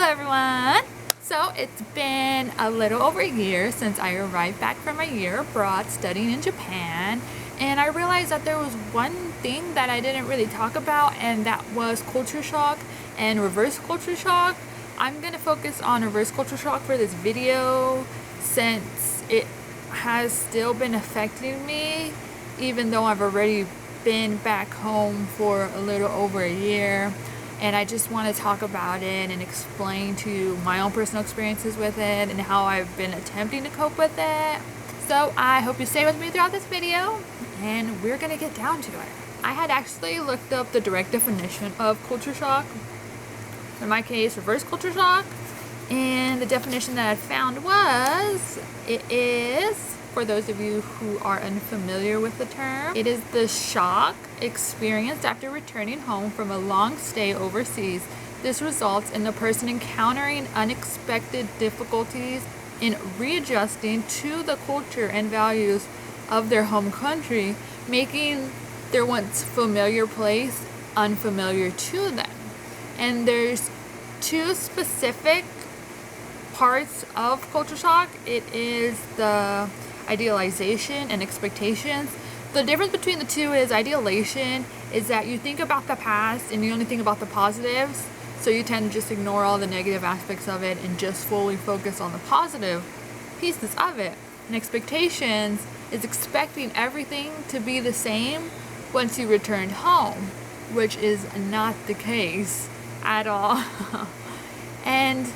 Hello everyone! So it's been a little over a year since I arrived back from my year abroad studying in Japan, and I realized that there was one thing that I didn't really talk about, and that was culture shock and reverse culture shock. I'm gonna focus on reverse culture shock for this video since it has still been affecting me even though I've already been back home for a little over a year. And I just want to talk about it and explain to you my own personal experiences with it and how I've been attempting to cope with it. So I hope you stay with me throughout this video and we're gonna get down to it. I had actually looked up the direct definition of culture shock, in my case reverse culture shock, and the definition that I found was, it is, for those of you who are unfamiliar with the term, it is the shock experienced after returning home from a long stay overseas. This results in the person encountering unexpected difficulties in readjusting to the culture and values of their home country, making their once familiar place unfamiliar to them. And there's two specific parts of culture shock. It is the idealization and expectations. The difference between the two is idealization is that you think about the past and you only think about the positives, so you tend to just ignore all the negative aspects of it and just fully focus on the positive pieces of it. And expectations is expecting everything to be the same once you returned home, which is not the case at all. And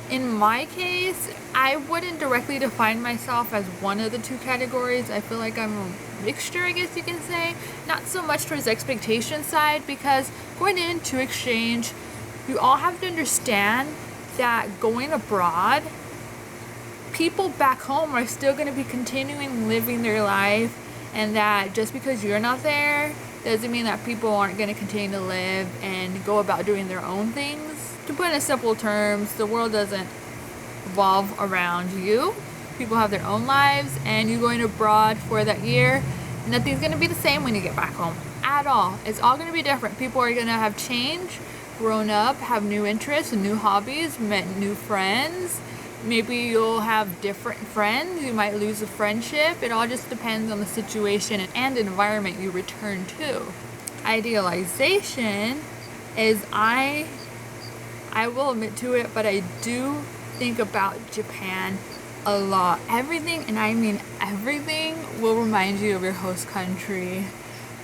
in my case, I wouldn't directly define myself as one of the two categories. I feel like I'm a mixture, I guess you can say. Not so much towards the expectation side, because going into exchange, you all have to understand that going abroad, people back home are still going to be continuing living their life, and that just because you're not there doesn't mean that people aren't going to continue to live and go about doing their own things. To put it in simple terms, the world doesn't revolve around you. People have their own lives, and you going abroad for that year, nothing's going to be the same when you get back home at all. It's all going to be different. People are going to have changed, grown up, have new interests and new hobbies, met new friends. Maybe you'll have different friends. You might lose a friendship. It all just depends on the situation and environment you return to. Idealization is I will admit to it, but I do think about Japan a lot. Everything, and I mean everything, will remind you of your host country.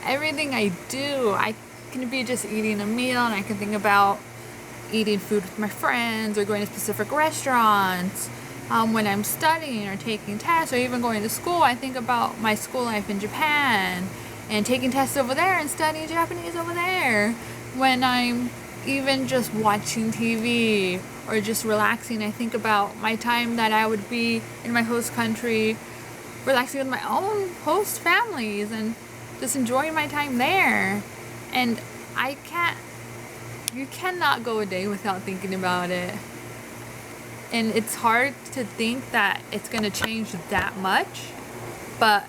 Everything I do, I can be just eating a meal and I can think about eating food with my friends or going to specific restaurants. When I'm studying or taking tests or even going to school, I think about my school life in Japan and taking tests over there and studying Japanese over there. When I'm even just watching TV or just relaxing, I think about my time that I would be in my host country, relaxing with my own host families and just enjoying my time there. And you cannot go a day without thinking about it. And it's hard to think that it's going to change that much, but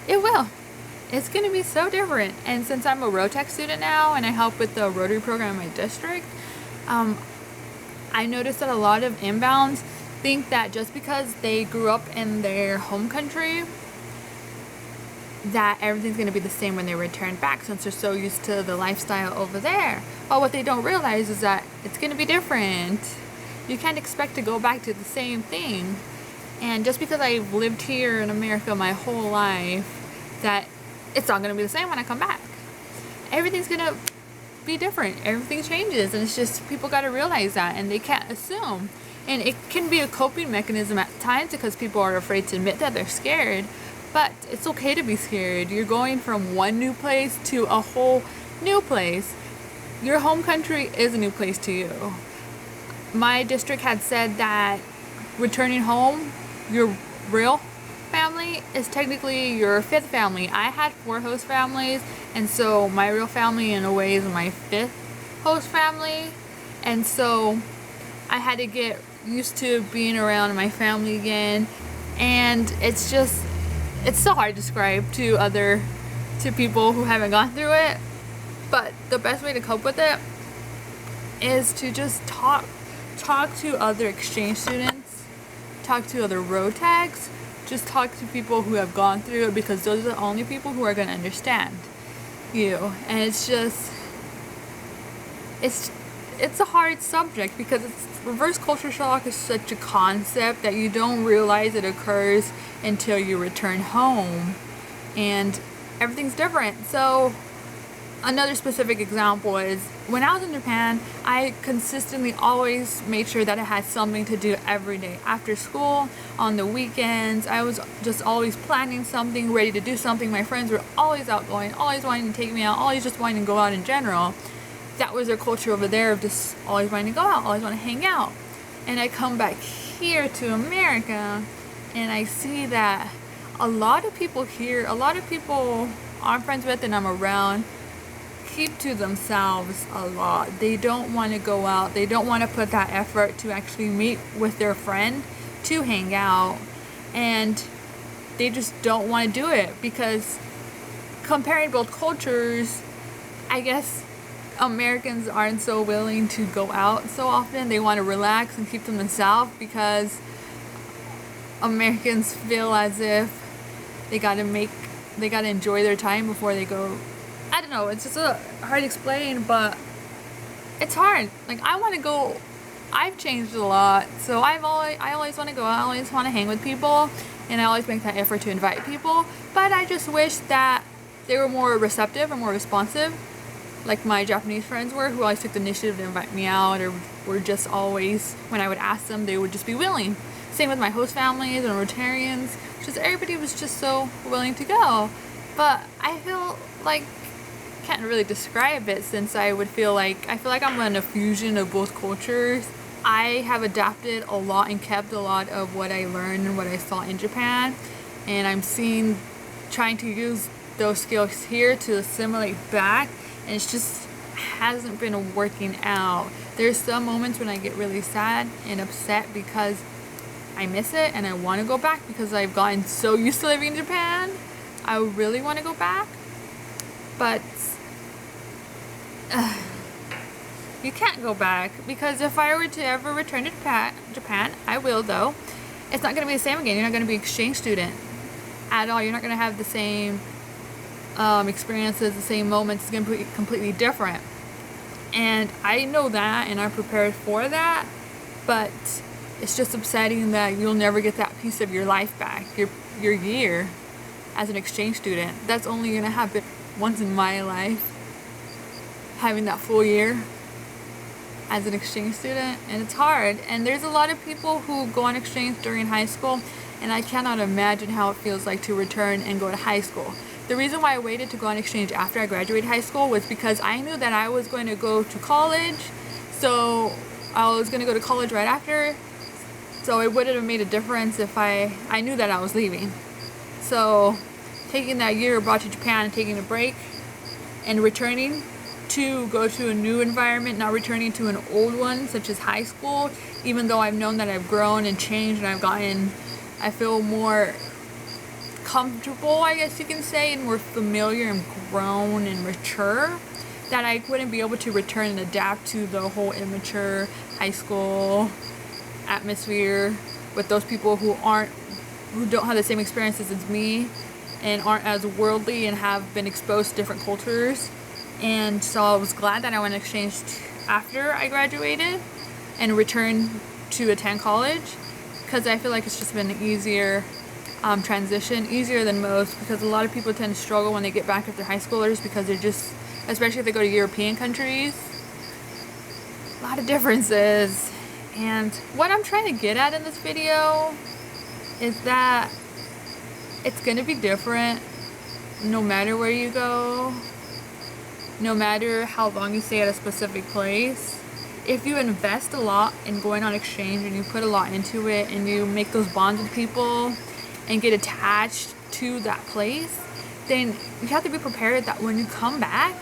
it will. It's going to be so different. And since I'm a Rotec student now and I help with the Rotary program in my district, I noticed that a lot of inbounds think that just because they grew up in their home country, that everything's going to be the same when they return back, since they're so used to the lifestyle over there. But what they don't realize is that it's going to be different. You can't expect to go back to the same thing. And just because I've lived here in America my whole life, that it's not going to be the same when I come back. Everything's going to be different. Everything changes, and it's just people got to realize that, and they can't assume. And it can be a coping mechanism at times because people are afraid to admit that they're scared. But it's okay to be scared. You're going from one new place to a whole new place. Your home country is a new place to you. My district had said that returning home, your real family is technically your fifth family. I had 4 host families, and so my real family in a way is my 5th host family. And so I had to get used to being around my family again. And it's so hard to describe to people who haven't gone through it. But the best way to cope with it is to just talk talk to other exchange students, talk to other road tags, just talk to people who have gone through it, because those are the only people who are going to understand you. And it's a hard subject, because reverse culture shock is such a concept that you don't realize it occurs until you return home, and everything's different. So another specific example is when I was in Japan, I consistently always made sure that I had something to do every day. After school, on the weekends, I was just always planning something, ready to do something. My friends were always outgoing, always wanting to take me out, always just wanting to go out in general. That was their culture over there, of just always wanting to go out, always want to hang out. And I come back here to America, and I see that a lot of people here, a lot of people I'm friends with and I'm around, keep to themselves a lot. They don't want to go out. They don't want to put that effort to actually meet with their friend to hang out. And they just don't want to do it, because comparing both cultures, I guess Americans aren't so willing to go out so often. They want to relax and keep to themselves, because Americans feel as if they gotta enjoy their time before they go. I don't know, it's just hard to explain, but it's hard. Like, I want to go. I've changed a lot, so I always want to go out. I always want to hang with people, and I always make that effort to invite people. But I just wish that they were more receptive and more responsive, like my Japanese friends were, who always took the initiative to invite me out, or were just always, when I would ask them, they would just be willing. Same with my host families and Rotarians. Just everybody was just so willing to go. But I feel like, can't really describe it, since I feel like I'm in a fusion of both cultures. I have adapted a lot and kept a lot of what I learned and what I saw in Japan, and I'm trying to use those skills here to assimilate back, and it's just hasn't been working out. There's some moments when I get really sad and upset because I miss it and I want to go back, because I've gotten so used to living in Japan. I really want to go back, but you can't go back, because if I were to ever return to Japan, I will though, it's not going to be the same again. You're not going to be an exchange student at all. You're not going to have the same experiences, the same moments. It's going to be completely different. And I know that, and I'm prepared for that, but it's just upsetting that you'll never get that piece of your life back, your year as an exchange student. That's only going to happen once in my life, having that full year as an exchange student, and it's hard. And there's a lot of people who go on exchange during high school, and I cannot imagine how it feels like to return and go to high school. The reason why I waited to go on exchange after I graduated high school was because I knew that I was going to go to college, so I was going to go to college right after, so it wouldn't have made a difference if I knew that I was leaving. So taking that year abroad to Japan and taking a break and returning to go to a new environment, not returning to an old one such as high school, even though I've known that I've grown and changed and I feel more comfortable, I guess you can say, and more familiar and grown and mature, that I wouldn't be able to return and adapt to the whole immature high school atmosphere with those people who don't have the same experiences as me and aren't as worldly and have been exposed to different cultures. And so I was glad that I went exchange after I graduated and returned to attend college, because I feel like it's just been an easier transition, easier than most, because a lot of people tend to struggle when they get back after high schoolers, because they're just, especially if they go to European countries, a lot of differences. And what I'm trying to get at in this video is that it's going to be different no matter where you go, no matter how long you stay at a specific place. If you invest a lot in going on exchange and you put a lot into it and you make those bonds with people and get attached to that place, then you have to be prepared that when you come back,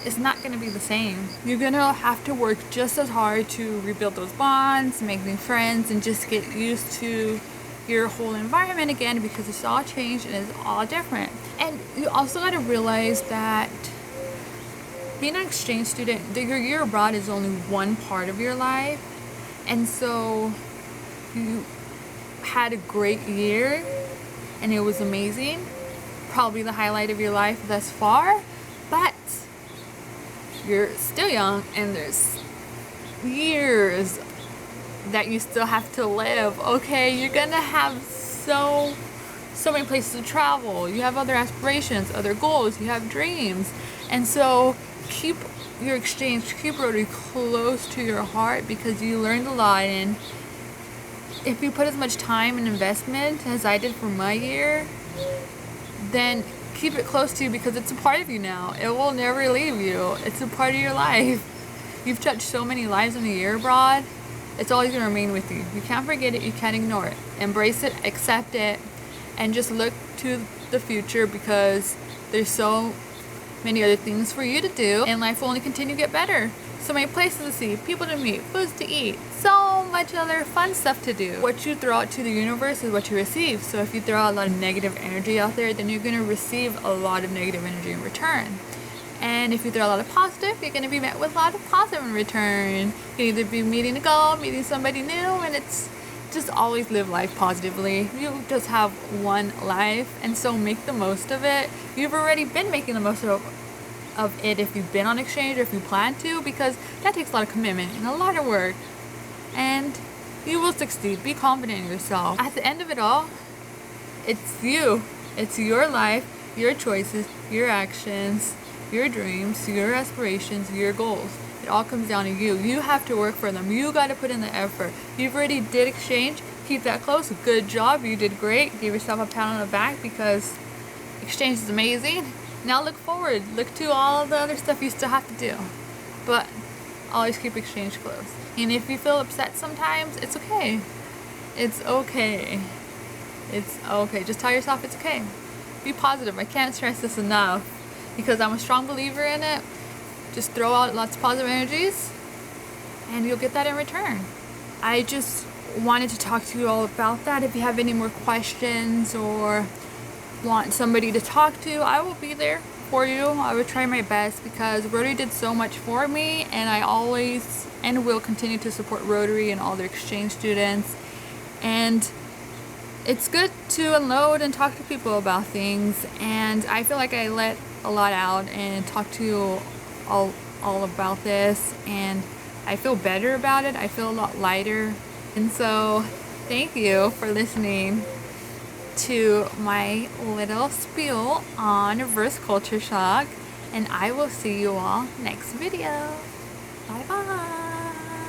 it's not going to be the same. You're going to have to work just as hard to rebuild those bonds, make new friends, and just get used to your whole environment again, because it's all changed and it's all different. And you also got to realize that being an exchange student, your year abroad is only one part of your life. And so you had a great year and it was amazing, probably the highlight of your life thus far, but you're still young and there's years that you still have to live. Okay, you're gonna have so many places to travel. You have other aspirations, other goals, you have dreams. And so keep your exchange, keep Rotary close to your heart, because you learned a lot. And if you put as much time and investment as I did for my year, then keep it close to you, because it's a part of you now. It will never leave you. It's a part of your life. You've touched so many lives in a year abroad. It's always going to remain with you. You can't forget it. You can't ignore it. Embrace it, accept it, and just look to the future, because there's so many other things for you to do, and life will only continue to get better. So many places to see, people to meet, foods to eat, so much other fun stuff to do. What you throw out to the universe is what you receive. So if you throw out a lot of negative energy out there, then you're going to receive a lot of negative energy in return. And if you throw a lot of positive, you're going to be met with a lot of positive in return. You can either be meeting a goal, meeting somebody new, and it's just always live life positively. You just have one life, and so make the most of it. You've already been making the most of it if you've been on exchange or if you plan to, because that takes a lot of commitment and a lot of work, and you will succeed. Be confident in yourself. At the end of it all, it's you. It's your life, your choices, your actions, your dreams, your aspirations, your goals. It all comes down to you. You have to work for them. You got to put in the effort. You've already did exchange. Keep that close. Good job. You did great. Give yourself a pat on the back, because exchange is amazing. Now look forward. Look to all the other stuff you still have to do. But always keep exchange close. And if you feel upset sometimes, it's okay. It's okay. It's okay. Just tell yourself it's okay. Be positive. I can't stress this enough, because I'm a strong believer in it. Just throw out lots of positive energies and you'll get that in return. I just wanted to talk to you all about that. If you have any more questions or want somebody to talk to, I will be there for you. I will try my best, because Rotary did so much for me, and I always and will continue to support Rotary and all their exchange students. And it's good to unload and talk to people about things, and I feel like I let a lot out and talk to you all about this, and I feel better about it. I feel a lot lighter. And so thank you for listening to my little spiel on reverse culture shock, and I will see you all next video. Bye bye.